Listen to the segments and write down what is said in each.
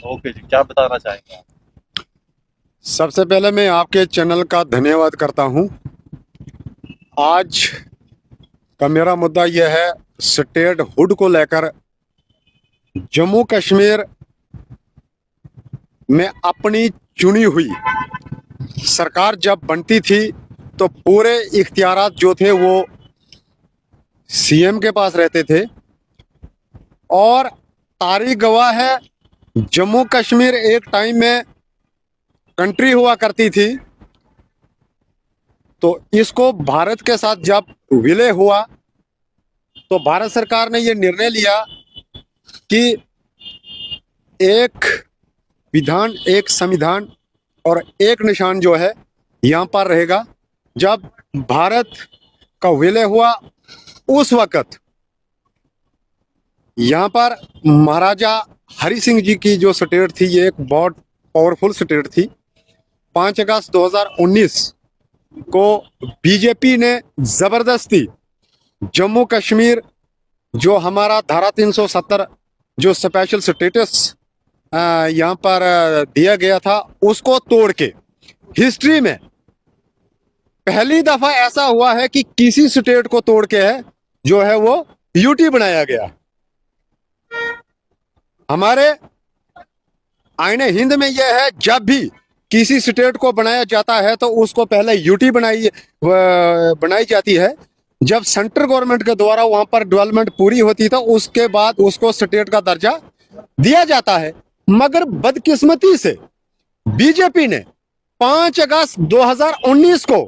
Okay जी, क्या बताना चाहेंगे आप? सबसे पहले मैं आपके चैनल का धन्यवाद करता हूं। आज का मेरा मुद्दा यह है, स्टेट हुड को लेकर। जम्मू कश्मीर में अपनी चुनी हुई सरकार जब बनती थी तो पूरे इख्तियारात जो थे वो सीएम के पास रहते थे। और तारीख गवाह है, जम्मू कश्मीर एक टाइम में कंट्री हुआ करती थी। तो इसको भारत के साथ जब विलय हुआ तो भारत सरकार ने यह निर्णय लिया कि एक विधान, एक संविधान और एक निशान जो है यहाँ पर रहेगा। जब भारत का विलय हुआ उस वक्त यहाँ पर महाराजा हरि सिंह जी की जो स्टेट थी, ये एक बहुत पावरफुल स्टेट थी। 5 अगस्त 2019 को बीजेपी ने जबरदस्ती जम्मू कश्मीर, जो हमारा धारा 370 जो स्पेशल स्टेटस यहाँ पर दिया गया था, उसको तोड़ के हिस्ट्री में पहली दफा ऐसा हुआ है कि किसी स्टेट को तोड़ के है जो है वो यूटी बनाया गया। हमारे आईने हिंद में यह है, जब भी किसी स्टेट को बनाया जाता है तो उसको पहले यूटी बनाई जाती है। जब सेंट्रल गवर्नमेंट के द्वारा वहां पर डेवलपमेंट पूरी होती तो उसके बाद उसको स्टेट का दर्जा दिया जाता है। मगर बदकिस्मती से बीजेपी ने 5 अगस्त 2019 को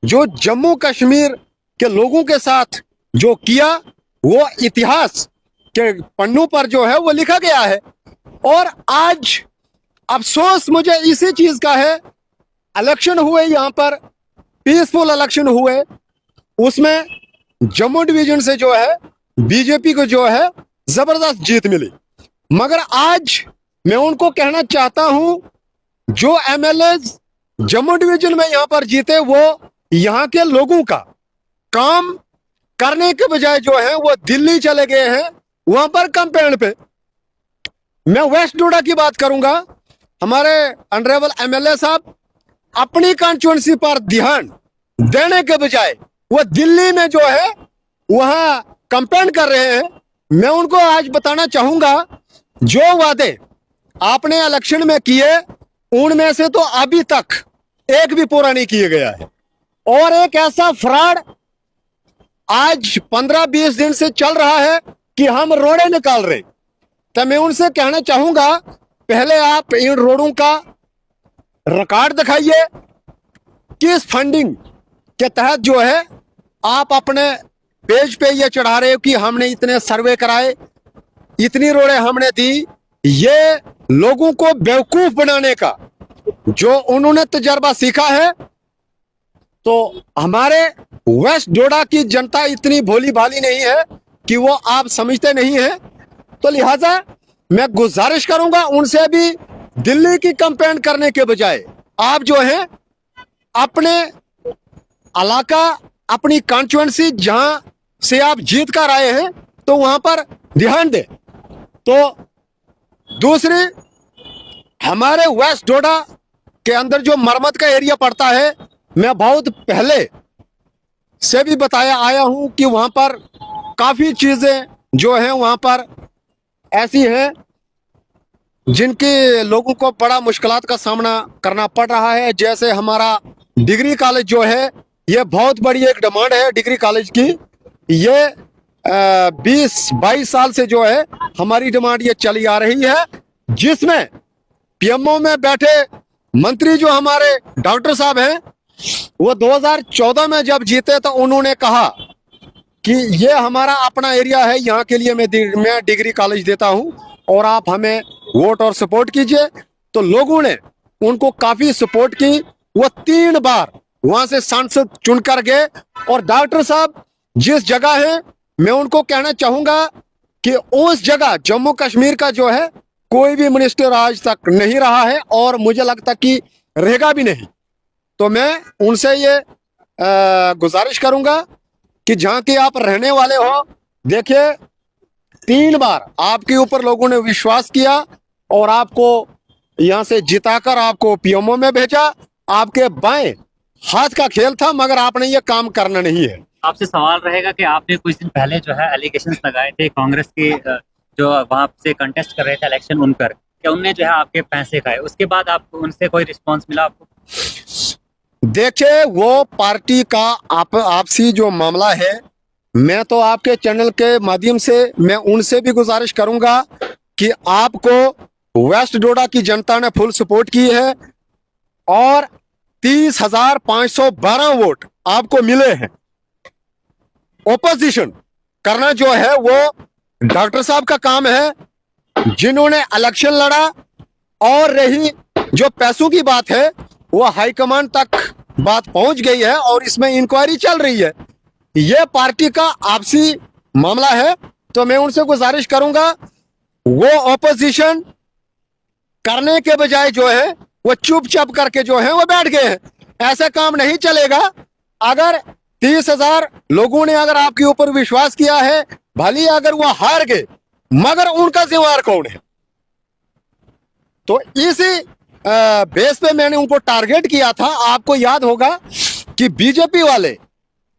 जो जम्मू कश्मीर के लोगों के साथ जो किया, वो इतिहास के पन्नों पर जो है वो लिखा गया है। और आज अफसोस मुझे इसी चीज का है, इलेक्शन हुए यहाँ पर, पीसफुल इलेक्शन हुए, उसमें जम्मू डिवीजन से जो है बीजेपी को जो है जबरदस्त जीत मिली। मगर आज मैं उनको कहना चाहता हूं, जो एमएलए जम्मू डिवीजन में यहाँ पर जीते, वो यहाँ के लोगों का काम करने के बजाय जो है वो दिल्ली चले गए हैं वहां पर कैंपेन पे। मैं वेस्ट डोडा की बात करूंगा। हमारे ऑनरेबल एमएलए साहब अपनी कॉन्स्टिट्यूएंसी पर ध्यान देने के बजाय वो दिल्ली में जो है वहां कैंपेन कर रहे हैं। मैं उनको आज बताना चाहूंगा, जो वादे आपने इलेक्शन में किए उनमें से तो अभी तक एक भी पूरा नहीं किया गया है। और एक ऐसा फ्रॉड आज 15-20 दिन से चल रहा है कि हम रोड़े निकाल रहे। तो मैं उनसे कहना चाहूंगा, पहले आप इन रोडों का रिकॉर्ड दिखाइए, किस फंडिंग के तहत जो है आप अपने पेज पे ये चढ़ा रहे हो कि हमने इतने सर्वे कराए, इतनी रोडें हमने दी। ये लोगों को बेवकूफ बनाने का जो उन्होंने तजर्बा सीखा है। तो हमारे वेस्ट डोडा की जनता इतनी भोली भाली नहीं है कि वो आप समझते नहीं है। तो लिहाजा मैं गुजारिश करूंगा उनसे भी, दिल्ली की कैंपेन करने के बजाय आप जो है अपने इलाका, अपनी कॉन्स्टिट्यूएंसी जहां से आप जीत कर आए हैं, तो वहां पर ध्यान दें। तो दूसरी, हमारे वेस्ट डोडा के अंदर जो मरमत का एरिया पड़ता है, मैं बहुत पहले से भी बताया आया हूं कि वहां पर काफी चीजें जो हैं वहां पर ऐसी हैं जिनके लोगों को बड़ा मुश्किलात का सामना करना पड़ रहा है। जैसे हमारा डिग्री कॉलेज जो है, ये बहुत बड़ी एक डिमांड है डिग्री कॉलेज की। ये 20-22 साल से जो है हमारी डिमांड ये चली आ रही है, जिसमें पीएमओ में बैठे मंत्री जो हमारे डॉक्टर साहब हैं, वो 2014 में जब जीते तो उन्होंने कहा कि ये हमारा अपना एरिया है, यहाँ के लिए मैं डिग्री कॉलेज देता हूँ और आप हमें वोट और सपोर्ट कीजिए। तो लोगों ने उनको काफी सपोर्ट की। वो 3 बार वहां से सांसद चुनकर गए। और डॉक्टर साहब जिस जगह है, मैं उनको कहना चाहूंगा कि उस जगह जम्मू कश्मीर का जो है कोई भी मिनिस्टर आज तक नहीं रहा है और मुझे लगता कि रहेगा भी नहीं। तो मैं उनसे ये गुजारिश करूंगा कि जहां के आप रहने वाले हो, देखिए 3 बार आपके ऊपर लोगों ने विश्वास किया और आपको यहां से जिताकर आपको पीएमओ में भेजा। आपके बाएं हाथ का खेल था, मगर आपने ये काम करना नहीं है। आपसे सवाल रहेगा कि आपने कुछ दिन पहले जो है एलिगेशंस लगाए थे कांग्रेस के जो वहां से कंटेस्ट कर रहे थे इलेक्शन उन पर, कि उनने जो है आपके पैसे खाए, उसके बाद आपको उनसे कोई रिस्पांस मिला आपको? देखिए, वो पार्टी का आपसी जो मामला है, मैं तो आपके चैनल के माध्यम से मैं उनसे भी गुजारिश करूंगा कि आपको वेस्ट डोडा की जनता ने फुल सपोर्ट की है और 30,512 वोट आपको मिले हैं। ओपोजिशन करना जो है वो डॉक्टर साहब का काम है, जिन्होंने इलेक्शन लड़ा। और रही जो पैसों की बात है, वो हाईकमान तक बात पहुंच गई है और इसमें इंक्वायरी चल रही है। ये पार्टी का आपसी मामला है, तो मैं उनसे गुजारिश करूंगा वो ऑपोजिशन करने के बजाय जो है वो चुपचाप करके जो है वो बैठ गए हैं। ऐसा काम नहीं चलेगा। अगर 30,000 लोगों ने अगर आपके ऊपर विश्वास किया है, भले अगर वो हार गए, मगर उनका जिम्मेवार कौन है? तो इसी बेस पे मैंने उनको टारगेट किया था। आपको याद होगा कि बीजेपी वाले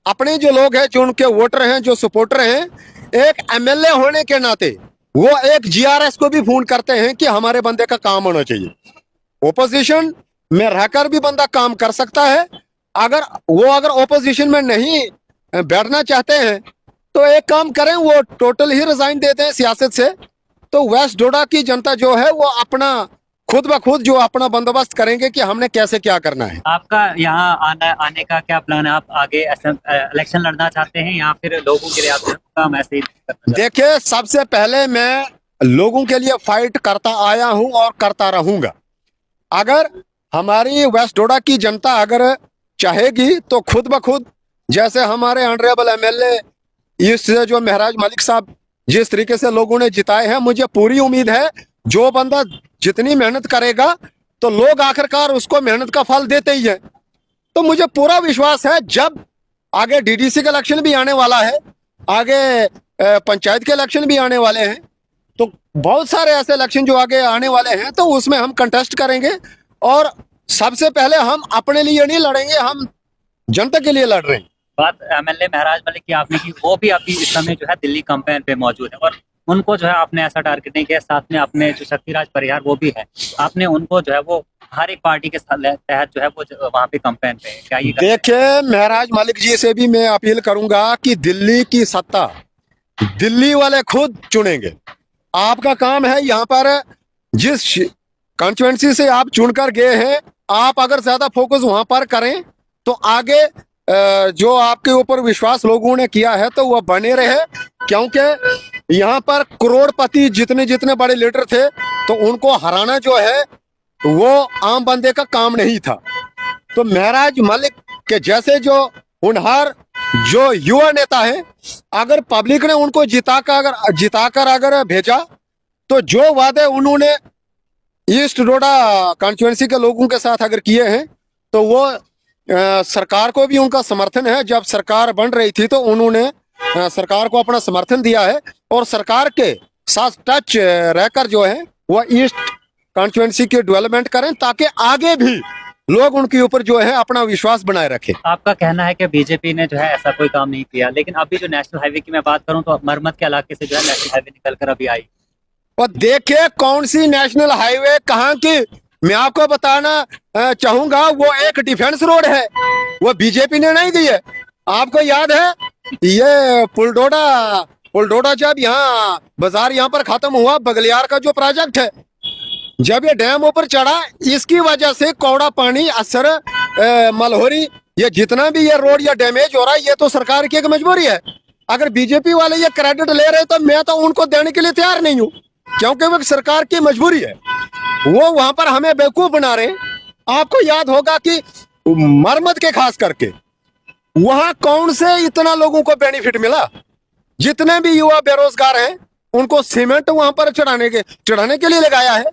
अपने जो लोग हैं, जो उनके वोटर हैं, जो सपोर्टर हैं, एक एमएलए होने के नाते वो एक जीआरएस को भी फोन करते हैं कि हमारे बंदे का काम होना चाहिए। ओपोजिशन में रहकर भी बंदा काम कर सकता है। अगर ओपोजिशन में नहीं बैठना चाहते हैं तो एक काम करें, वो टोटल ही रिजाइन देते हैं सियासत से। तो वेस्ट डोडा की जनता जो है वो अपना खुद ब खुद जो अपना बंदोबस्त करेंगे कि हमने कैसे क्या करना है। आपका यहाँ आने का क्या प्लान है? आप आगे इलेक्शन लड़ना चाहते हैं या फिर लोगों के लिए आप काम ऐसे ही करना चाहते हैं? देखिए, सबसे पहले मैं लोगों के लिए फाइट करता आया हूं और करता रहूंगा। अगर हमारी वेस्ट डोडा की जनता अगर चाहेगी तो खुद ब खुद, जैसे हमारे ऑनरेबल एमएलए ईस्ट से जो महराज मलिक साहब जिस तरीके से लोगों ने जिताए हैं, मुझे पूरी उम्मीद है जो बंदा जितनी मेहनत करेगा तो लोग आखिरकार उसको मेहनत का फल देते ही है। तो मुझे पूरा विश्वास है, जब आगे डीडीसी का इलेक्शन भी आने वाला है, आगे पंचायत के इलेक्शन भी आने वाले हैं, तो बहुत सारे ऐसे इलेक्शन जो आगे आने वाले हैं, तो उसमें हम कंटेस्ट करेंगे। और सबसे पहले हम अपने लिए नहीं लड़ेंगे, हम जनता के लिए लड़ रहे हैं। बात एमएलए महराज मलिक की आपने की, वो भी अभी इस समय जो है दिल्ली कैंपेन पे मौजूद है और उनको जो है आपने ऐसा टारगेट नहीं किया। साथ में अपने जो शक्तिराज परिहार वो भी है, आपने उनको जो है वो हर एक पार्टी के तहत जो है वो वहाँ पे कैंपेन पे है। क्या ये देखिए, महराज मलिक जी से भी मैं अपील करूंगा कि दिल्ली की सत्ता दिल्ली वाले खुद चुनेंगे। आपका काम है यहाँ पर जिस कॉन्स्टिट्यूएंसी से आप चुनकर गए हैं, आप अगर ज्यादा फोकस वहां पर करें तो आगे जो आपके ऊपर विश्वास लोगों ने किया है तो वह बने रहे। क्योंकि यहाँ पर करोड़पति जितने जितने बड़े लीडर थे, तो उनको हराना जो है वो आम बंदे का काम नहीं था। तो महराज मलिक के जैसे जो होनहार जो युवा नेता है, अगर पब्लिक ने उनको जिताकर अगर भेजा, तो जो वादे उन्होंने ईस्ट डोडा कॉन्स्टिट्यूएंसी के लोगों के साथ अगर किए हैं, तो वो सरकार को भी उनका समर्थन है। जब सरकार बन रही थी तो उन्होंने सरकार को अपना समर्थन दिया है और सरकार के साथ टच रहकर जो है वो ईस्ट कॉन्स्टिट्यूएंसी की डेवलपमेंट करें, ताकि आगे भी लोग उनके ऊपर जो है अपना विश्वास बनाए रखें। आपका कहना है कि बीजेपी ने जो है ऐसा कोई काम नहीं किया, लेकिन अभी जो नेशनल हाईवे की मैं बात करूं तो मरम्मत के इलाके से जो है नेशनल हाईवे निकल कर अभी आई। और देखिए, कौन सी नेशनल हाईवे कहाँ की, मैं आपको बताना चाहूंगा, वो एक डिफेंस रोड है, वो बीजेपी ने नहीं दी है। आपको याद है ये पुलडोडा जब यहाँ बाजार यहाँ पर खत्म हुआ, बगलियार का जो प्रोजेक्ट है, जब ये डैम ऊपर चढ़ा, इसकी वजह से कौड़ा पानी असर मलहोरी, ये जितना भी ये रोड या डैमेज हो रहा है, ये तो सरकार की एक मजबूरी है। अगर बीजेपी वाले ये क्रेडिट ले रहे तो मैं तो उनको देने के लिए तैयार नहीं हूँ, क्योंकि वो सरकार की मजबूरी है। वो वहां पर हमें बेवकूफ बना रहे हैं। आपको याद होगा कि मरम्मत के खास करके वहां कौन से इतना लोगों को बेनिफिट मिला, जितने भी युवा बेरोजगार हैं उनको सीमेंट वहां पर चढ़ाने के लिए लगाया है।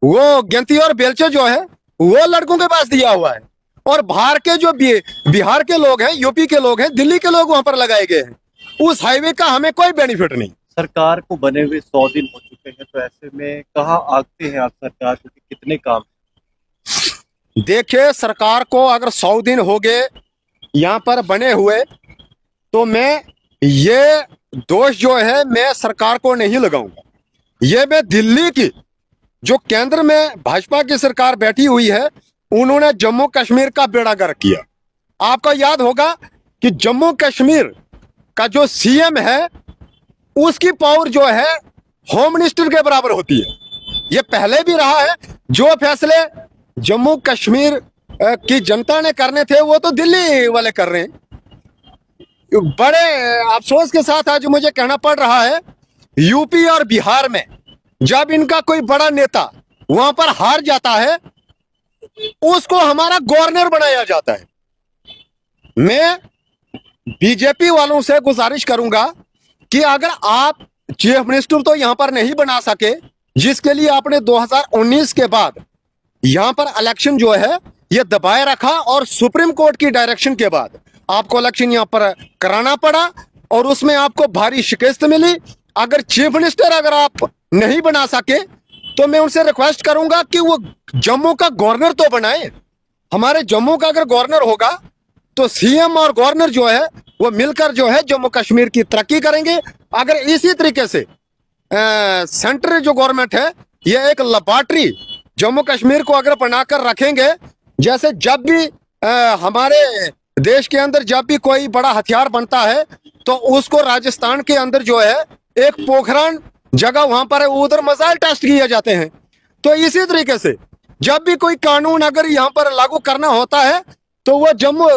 वो गेंती और बेलचे जो है वो लड़कों के पास दिया हुआ है, और बाहर के जो बिहार के लोग हैं, यूपी के लोग हैं, दिल्ली के लोग वहां पर लगाए गए हैं। उस हाईवे का हमें कोई बेनिफिट नहीं। सरकार को बने हुए 100 दिन हो चुके हैं, तो ऐसे में कहाँ आगते हैं आप सरकार को कि कितने काम? देखिए, सरकार को अगर 100 दिन हो गए यहाँ पर बने हुए, तो मैं ये दोष जो है मैं सरकार को नहीं लगाऊंगा। ये मैं दिल्ली की जो केंद्र में भाजपा की सरकार बैठी हुई है, उन्होंने जम्मू कश्मीर का बेड़ा गर्क किया। आपको याद होगा कि जम्मू कश्मीर का जो सीएम है उसकी पावर जो है होम मिनिस्टर के बराबर होती है। ये पहले भी रहा है। जो फैसले जम्मू कश्मीर की जनता ने करने थे वो तो दिल्ली वाले कर रहे हैं। बड़े अफसोस के साथ आज मुझे कहना पड़ रहा है, यूपी और बिहार में जब इनका कोई बड़ा नेता वहां पर हार जाता है, उसको हमारा गवर्नर बनाया जाता है। मैं बीजेपी वालों से गुजारिश करूंगा कि अगर आप चीफ मिनिस्टर तो यहां पर नहीं बना सके, जिसके लिए आपने 2019 के बाद यहां पर इलेक्शन जो है ये दबाए रखा, और सुप्रीम कोर्ट की डायरेक्शन के बाद आपको इलेक्शन यहां पर कराना पड़ा और उसमें आपको भारी शिकस्त मिली। अगर चीफ मिनिस्टर अगर आप नहीं बना सके तो मैं उनसे रिक्वेस्ट करूंगा कि वो जम्मू का गवर्नर तो बनाए। हमारे जम्मू का अगर गवर्नर होगा तो सीएम और गवर्नर जो है वो मिलकर जो है जम्मू कश्मीर की तरक्की करेंगे। अगर इसी तरीके से सेंट्रल जो गवर्नमेंट है ये एक लेबोरेटरी जम्मू कश्मीर को अगर बनाकर रखेंगे, जैसे जब भी हमारे देश के अंदर जब भी कोई बड़ा हथियार बनता है तो उसको राजस्थान के अंदर जो है एक पोखरण जगह वहां पर है, उधर मिसाइल टेस्ट किए जाते हैं। तो इसी तरीके से जब भी कोई कानून अगर यहाँ पर लागू करना होता है तो वो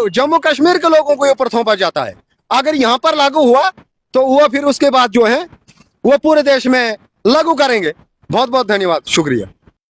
जम्मू कश्मीर के लोगों को ऊपर थोपा जाता है। अगर यहाँ पर लागू हुआ तो वो फिर उसके बाद जो है वो पूरे देश में लागू करेंगे। बहुत बहुत धन्यवाद, शुक्रिया।